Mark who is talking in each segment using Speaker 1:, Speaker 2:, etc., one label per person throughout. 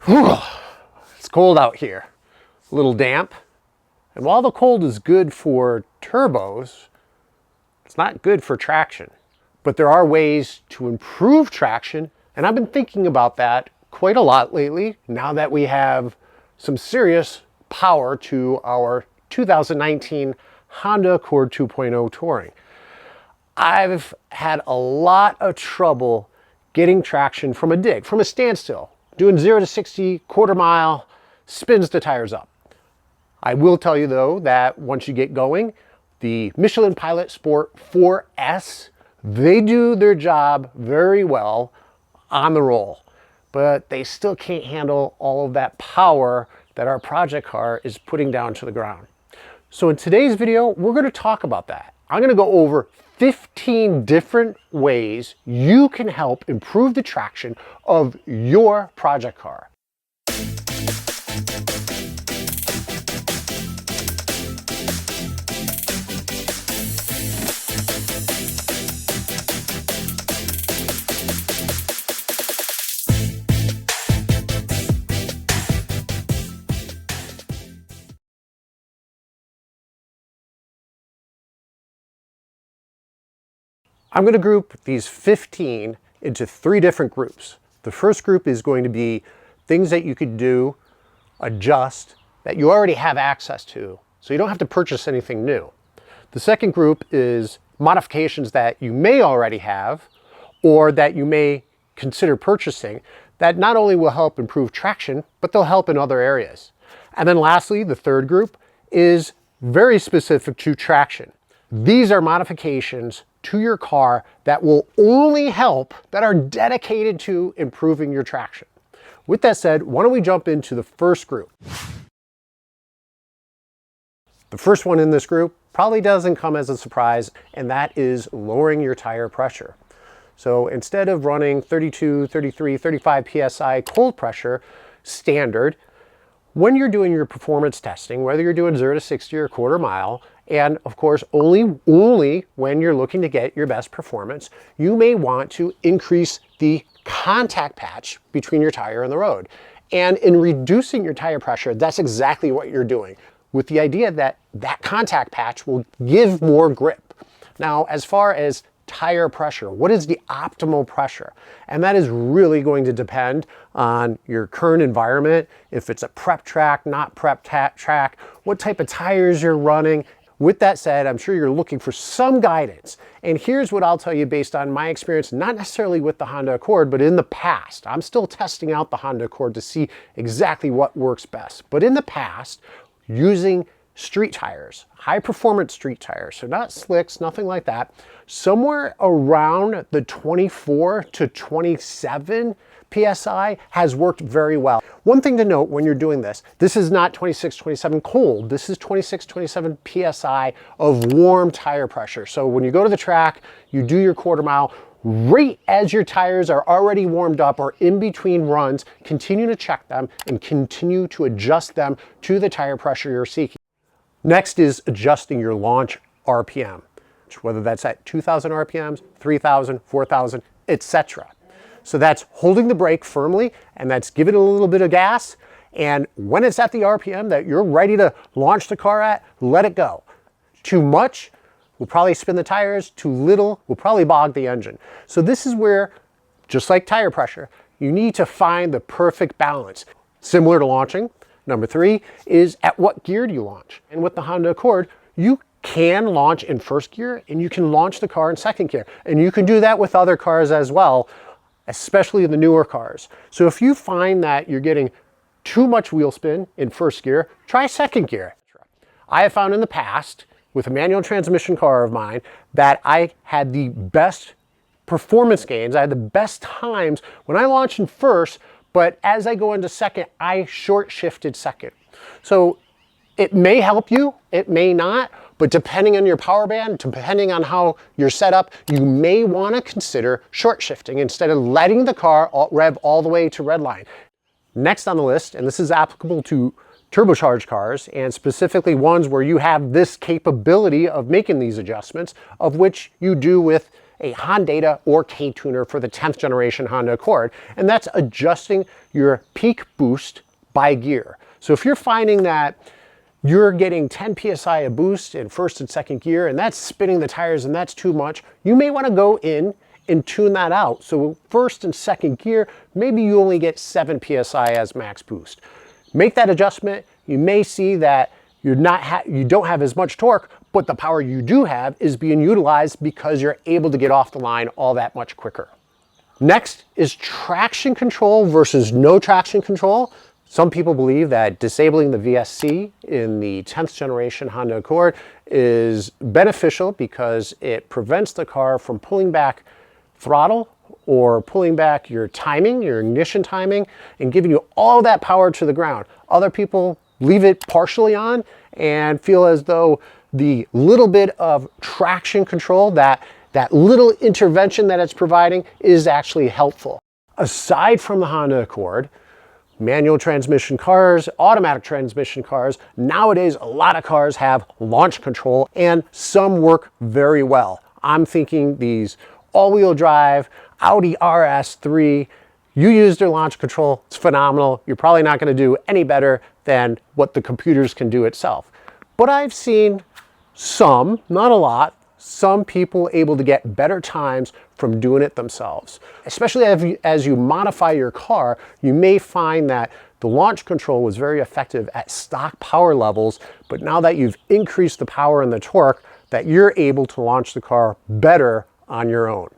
Speaker 1: It's cold out here, a little damp. And while the cold is good for turbos, it's not good for traction. But there are ways to improve traction, and I've been thinking about that quite a lot lately, now that we have some serious power to our 2019 Honda Accord 2.0 Touring. I've had a lot of trouble getting traction from a dig, from a standstill. Doing 0 to 60, quarter mile, spins the tires up. I will tell you though that once you get going, the Michelin Pilot Sport 4S, they do their job very well on the roll, but they still can't handle all of that power that our project car is putting down to the ground. So in today's video, we're going to talk about that. I'm going to go over 15 different ways you can help improve the traction of your project car. I'm going to group these 15 into 3 different groups. The first group is going to be things that you could do, adjust, that you already have access to, so you don't have to purchase anything new. The second group is modifications that you may already have or that you may consider purchasing that not only will help improve traction, but they'll help in other areas. And then lastly, the third group is very specific to traction. These are modifications to your car that will only help, that are dedicated to improving your traction. With that said, why don't we jump into the first group? The first one in this group probably doesn't come as a surprise, and that is lowering your tire pressure. So instead of running 32, 33, 35 PSI cold pressure standard, when you're doing your performance testing, whether you're doing 0 to 60 or quarter mile, and of course only when you're looking to get your best performance, you may want to increase the contact patch between your tire and the road. And in reducing your tire pressure, that's exactly what you're doing, with the idea that that contact patch will give more grip. Now, as far as tire pressure, what is the optimal pressure? And that is really going to depend on your current environment, if it's a prep track, not prep track, what type of tires you're running. With that said, I'm sure you're looking for some guidance. And here's what I'll tell you based on my experience, not necessarily with the Honda Accord, but in the past. I'm still testing out the Honda Accord to see exactly what works best. But in the past, using street tires, high performance street tires, so not slicks, nothing like that, somewhere around the 24 to 27 PSI has worked very well. One thing to note when you're doing this is not 26, 27 cold, this is 26, 27 PSI of warm tire pressure. So when you go to the track, you do your quarter mile, right as your tires are already warmed up or in between runs, continue to check them and continue to adjust them to the tire pressure you're seeking. Next is adjusting your launch RPM, whether that's at 2,000 RPMs, 3,000, 4,000, etc. So that's holding the brake firmly, and that's giving it a little bit of gas. And when it's at the RPM that you're ready to launch the car at, let it go. Too much will probably spin the tires, too little will probably bog the engine. So this is where, just like tire pressure, you need to find the perfect balance. Similar to launching, number 3 is at what gear do you launch? And with the Honda Accord, you can launch in first gear and you can launch the car in second gear. And you can do that with other cars as well, especially the newer cars. So if you find that you're getting too much wheel spin in first gear, try second gear. I have found in the past with a manual transmission car of mine that I had the best performance gains. I had the best times when I launched in first, but as I go into second, I short shifted second. So it may help you, it may not, but depending on your power band, depending on how you're set up, you may want to consider short shifting instead of letting the car rev all the way to red line. Next on the list, and this is applicable to turbocharged cars and specifically ones where you have this capability of making these adjustments, of which you do with a Honda or K-tuner for the 10th generation Honda Accord, and that's adjusting your peak boost by gear. So if you're finding that you're getting 10 psi of boost in first and second gear, and that's spinning the tires and that's too much, you may want to go in and tune that out. So first and second gear, maybe you only get 7 psi as max boost. Make that adjustment. You may see that you don't have as much torque, but the power you do have is being utilized because you're able to get off the line all that much quicker. Next is traction control versus no traction control. Some people believe that disabling the VSC in the 10th generation Honda Accord is beneficial because it prevents the car from pulling back throttle or pulling back your timing, your ignition timing, and giving you all that power to the ground. Other people leave it partially on and feel as though the little bit of traction control, that little intervention that it's providing, is actually helpful. Aside from the Honda Accord, manual transmission cars, automatic transmission cars, nowadays a lot of cars have launch control and some work very well. I'm thinking these all-wheel drive Audi RS3, you use their launch control, it's phenomenal. You're probably not going to do any better than what the computers can do itself. But I've seen some, not a lot, some people able to get better times from doing it themselves. Especially as you modify your car, you may find that the launch control was very effective at stock power levels, but now that you've increased the power and the torque, that you're able to launch the car better on your own.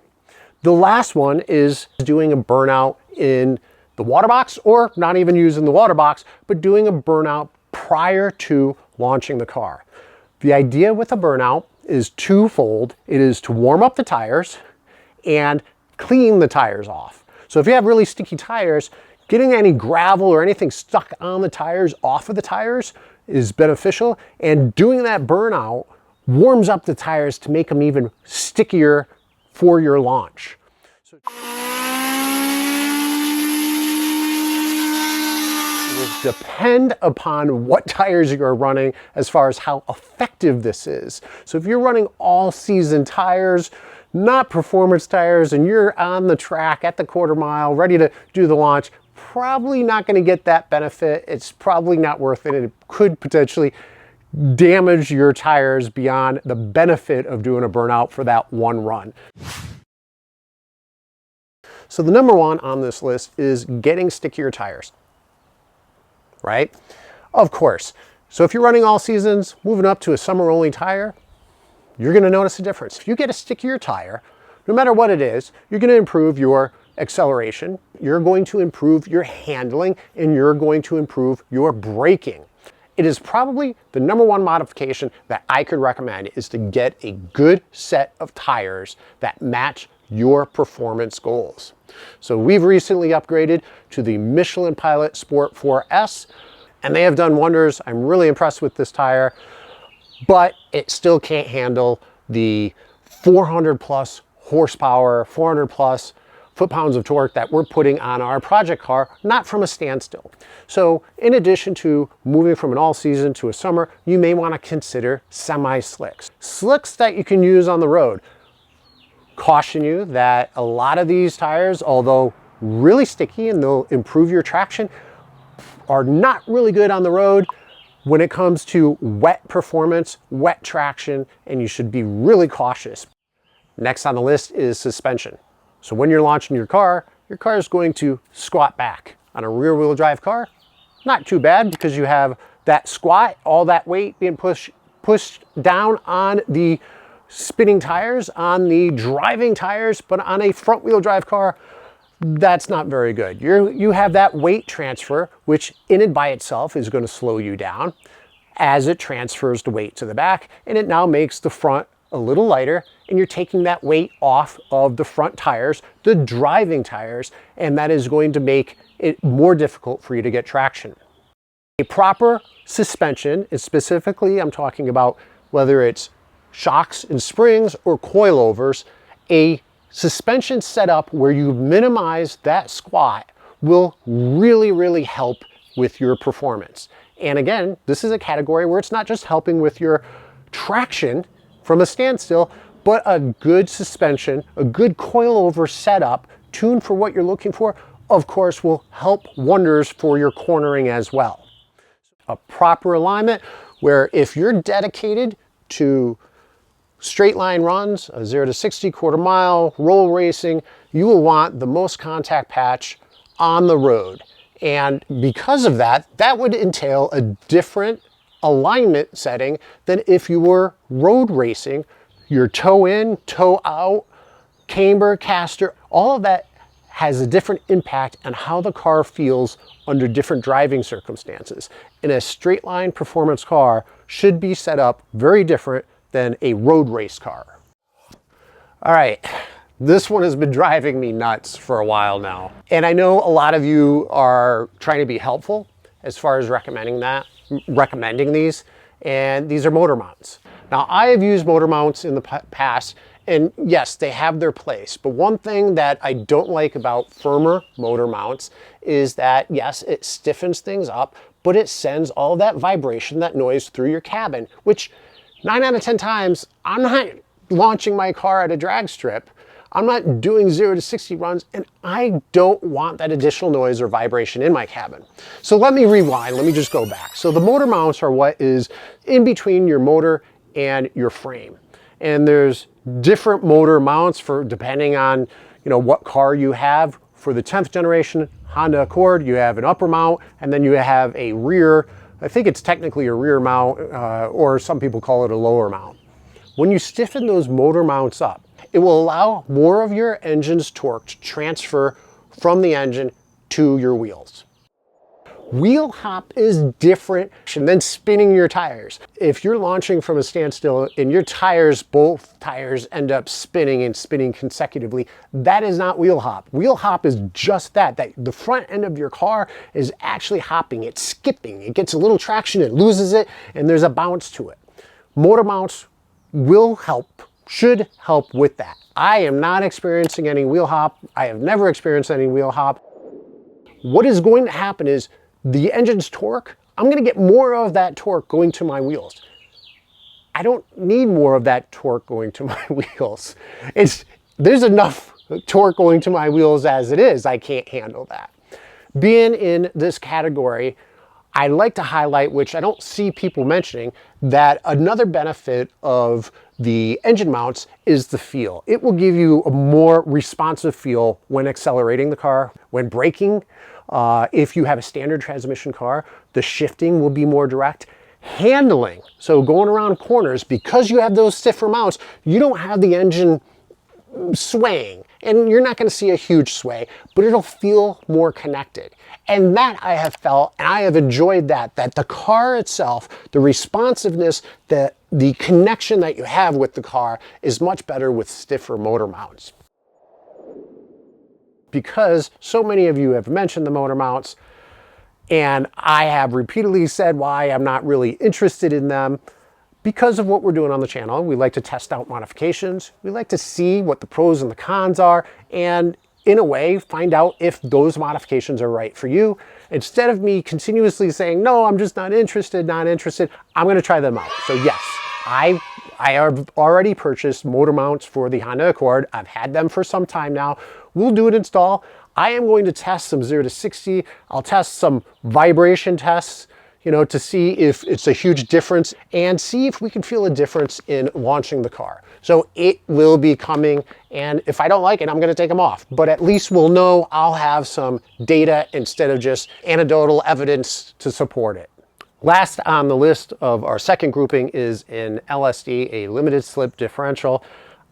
Speaker 1: The last one is doing a burnout in the water box, or not even using the water box, but doing a burnout prior to launching the car. The idea with a burnout is twofold. It is to warm up the tires and clean the tires off. So if you have really sticky tires, getting any gravel or anything stuck on the tires off of the tires is beneficial, and doing that burnout warms up the tires to make them even stickier for your launch. So it will depend upon what tires you are running as far as how effective this is. So if you're running all season tires, not performance tires, and you're on the track at the quarter mile ready to do the launch, probably not going to get that benefit. It's probably not worth it. It could potentially damage your tires beyond the benefit of doing a burnout for that one run. So the number one on this list is getting stickier tires, right? Of course. So if you're running all seasons, moving up to a summer only tire, you're going to notice a difference. If you get a stickier tire, no matter what it is, you're going to improve your acceleration, you're going to improve your handling, and you're going to improve your braking. It is probably the number one modification that I could recommend, is to get a good set of tires that match your performance goals. So we've recently upgraded to the Michelin Pilot Sport 4S, and they have done wonders. I'm really impressed with this tire, but it still can't handle the 400 plus horsepower, 400 plus foot-pounds of torque that we're putting on our project car, not from a standstill. So in addition to moving from an all-season to a summer, you may want to consider semi-slicks. Slicks that you can use on the road. Caution you that a lot of these tires, although really sticky and they'll improve your traction, are not really good on the road when it comes to wet performance, wet traction, and you should be really cautious. Next on the list is suspension. So when you're launching your car is going to squat back. On a rear-wheel drive car, not too bad, because you have that squat, all that weight being pushed down on the spinning tires, on the driving tires, but on a front-wheel drive car, that's not very good. You have that weight transfer, which in and by itself is going to slow you down as it transfers the weight to the back, and it now makes the front a little lighter, and you're taking that weight off of the front tires, the driving tires, and that is going to make it more difficult for you to get traction. A proper suspension is specifically, I'm talking about whether it's shocks and springs or coilovers, a suspension setup where you minimize that squat will really, really help with your performance. And again, this is a category where it's not just helping with your traction from a standstill, but a good suspension, a good coilover setup tuned for what you're looking for, of course, will help wonders for your cornering as well. A proper alignment where if you're dedicated to straight line runs, a 0 to 60 quarter mile, roll racing, you will want the most contact patch on the road. And because of that, that would entail a different alignment setting than if you were road racing. Your toe in, toe out, camber, caster, all of that has a different impact on how the car feels under different driving circumstances. And a straight line performance car should be set up very different than a road race car. All right, this one has been driving me nuts for a while now. And I know a lot of you are trying to be helpful as far as recommending these, and these are motor mounts. Now, I have used motor mounts in the past, and yes, they have their place. But one thing that I don't like about firmer motor mounts is that, yes, it stiffens things up, but it sends all that vibration, that noise through your cabin, which 9 out of 10 times, I'm not launching my car at a drag strip. I'm not doing 0 to 60 runs, and I don't want that additional noise or vibration in my cabin. So let me rewind, let me just go back. So the motor mounts are what is in between your motor and your frame. And there's different motor mounts for depending on, what car you have. For the 10th generation Honda Accord, you have an upper mount, and then you have a rear, I think it's technically a rear mount, or some people call it a lower mount. When you stiffen those motor mounts up, it will allow more of your engine's torque to transfer from the engine to your wheels. Wheel hop is different than spinning your tires. If you're launching from a standstill and your tires, both tires end up spinning and spinning consecutively, that is not wheel hop. Wheel hop is just that the front end of your car is actually hopping, it's skipping, it gets a little traction, it loses it, and there's a bounce to it. Motor mounts will help, should help with that. I am not experiencing any wheel hop. I have never experienced any wheel hop. What is going to happen is the engine's torque, I'm going to get more of that torque going to my wheels. I don't need more of that torque going to my wheels. There's enough torque going to my wheels as it is. I can't handle that. Being in this category, I like to highlight, which I don't see people mentioning, that another benefit of the engine mounts is the feel. It will give you a more responsive feel when accelerating the car, when braking. If you have a standard transmission car, the shifting will be more direct. Handling, so going around corners, because you have those stiffer mounts, you don't have the engine swaying, and you're not going to see a huge sway, but it'll feel more connected. And that I have felt, and I have enjoyed that the car itself, the responsiveness, the connection that you have with the car is much better with stiffer motor mounts. Because so many of you have mentioned the motor mounts, and I have repeatedly said why I'm not really interested in them. Because of what we're doing on the channel, we like to test out modifications. We like to see what the pros and the cons are, and in a way, find out if those modifications are right for you. Instead of me continuously saying, no, I'm just not interested, I'm gonna try them out. So yes, I have already purchased motor mounts for the Honda Accord. I've had them for some time now. We'll do an install. I am going to test some 0 to 60. I'll test some vibration tests, to see if it's a huge difference and see if we can feel a difference in launching the car. So it will be coming, and if I don't like it, I'm gonna take them off. But at least we'll know I'll have some data instead of just anecdotal evidence to support it. Last on the list of our second grouping is an LSD, a limited slip differential.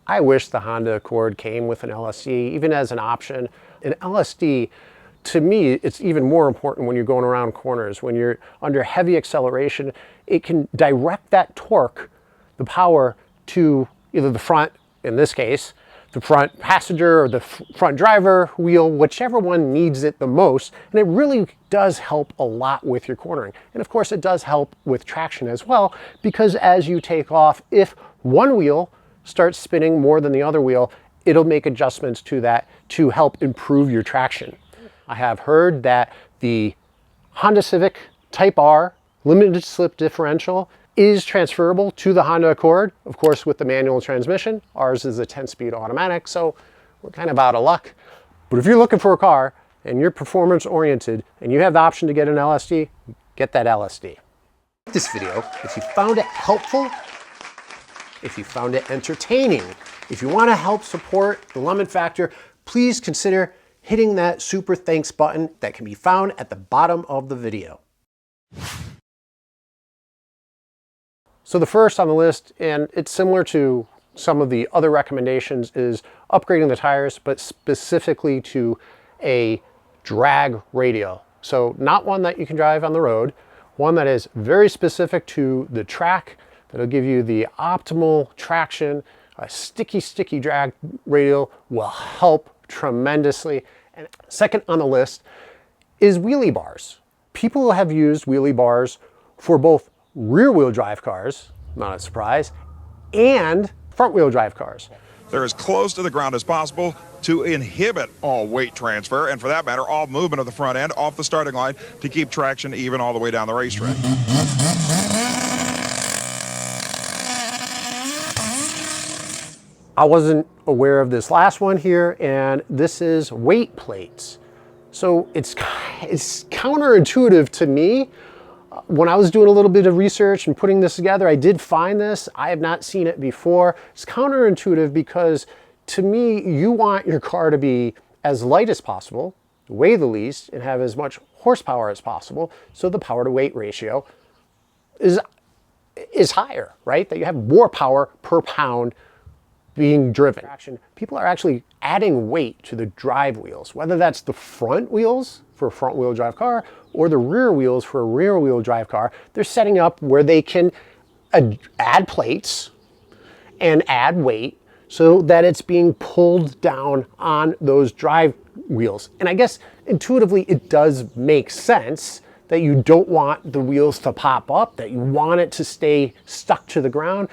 Speaker 1: I wish the Honda Accord came with an LSD, even as an option. An LSD, to me, it's even more important when you're going around corners. When you're under heavy acceleration, it can direct that torque, the power, to either the front, in this case, the front passenger or the front driver wheel, whichever one needs it the most. And it really does help a lot with your cornering. And of course, it does help with traction as well, because as you take off, if one wheel starts spinning more than the other wheel, it'll make adjustments to that to help improve your traction. I have heard that the Honda Civic Type R limited slip differential is transferable to the Honda Accord, of course, with the manual transmission. Ours is a 10-speed automatic, so we're kind of out of luck. But if you're looking for a car and you're performance oriented and you have the option to get an LSD, get that LSD. This video, if you found it helpful, if you found it entertaining, if you want to help support the Lemon Factor, please consider hitting that super thanks button that can be found at the bottom of the video. So the first on the list, and it's similar to some of the other recommendations, is upgrading the tires, but specifically to a drag radial. So not one that you can drive on the road, one that is very specific to the track, that'll give you the optimal traction. A sticky drag radial will help tremendously. And second on the list is wheelie bars. People have used wheelie bars for both rear-wheel drive cars, not a surprise, and front-wheel drive cars.
Speaker 2: They're as close to the ground as possible to inhibit all weight transfer, and for that matter, all movement of the front end off the starting line to keep traction even all the way down the racetrack.
Speaker 1: I wasn't aware of this last one here, and this is weight plates. So it's counterintuitive to me. When I was doing a little bit of research and putting this together, I did find this. I have not seen it before. It's counterintuitive because to me, you want your car to be as light as possible, weigh the least, and have as much horsepower as possible. So the power to weight ratio is higher, right? That you have more power per pound being driven. People are actually adding weight to the drive wheels, whether that's the front wheels for a front wheel drive car or the rear wheels for a rear wheel drive car. They're setting up where they can add plates and add weight so that it's being pulled down on those drive wheels. And I guess intuitively it does make sense that you don't want the wheels to pop up, that you want it to stay stuck to the ground.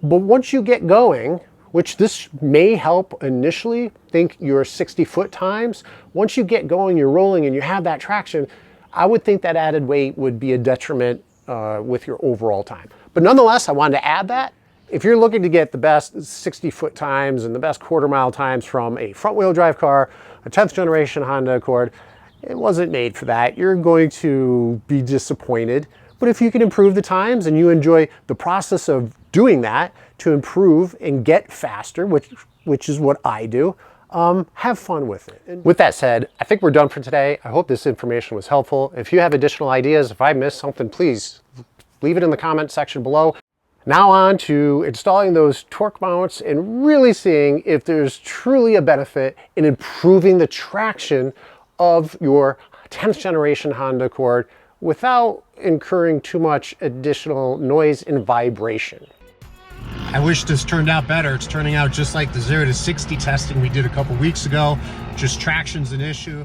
Speaker 1: But once you get going, which this may help initially, think your 60-foot times. Once you get going, you're rolling and you have that traction, I would think that added weight would be a detriment with your overall time. But nonetheless, I wanted to add that. If you're looking to get the best 60-foot times and the best quarter-mile times from a front-wheel drive car, a 10th generation Honda Accord, it wasn't made for that. You're going to be disappointed. But if you can improve the times and you enjoy the process of doing that to improve and get faster, which is what I do, have fun with it. And with that said, I think we're done for today. I hope this information was helpful. If you have additional ideas, if I missed something, please leave it in the comment section below. Now on to installing those torque mounts and really seeing if there's truly a benefit in improving the traction of your 10th generation Honda Accord without incurring too much additional noise and vibration. I wish this turned out better. It's turning out just like the 0 to 60 testing we did a couple weeks ago. Just traction's an issue.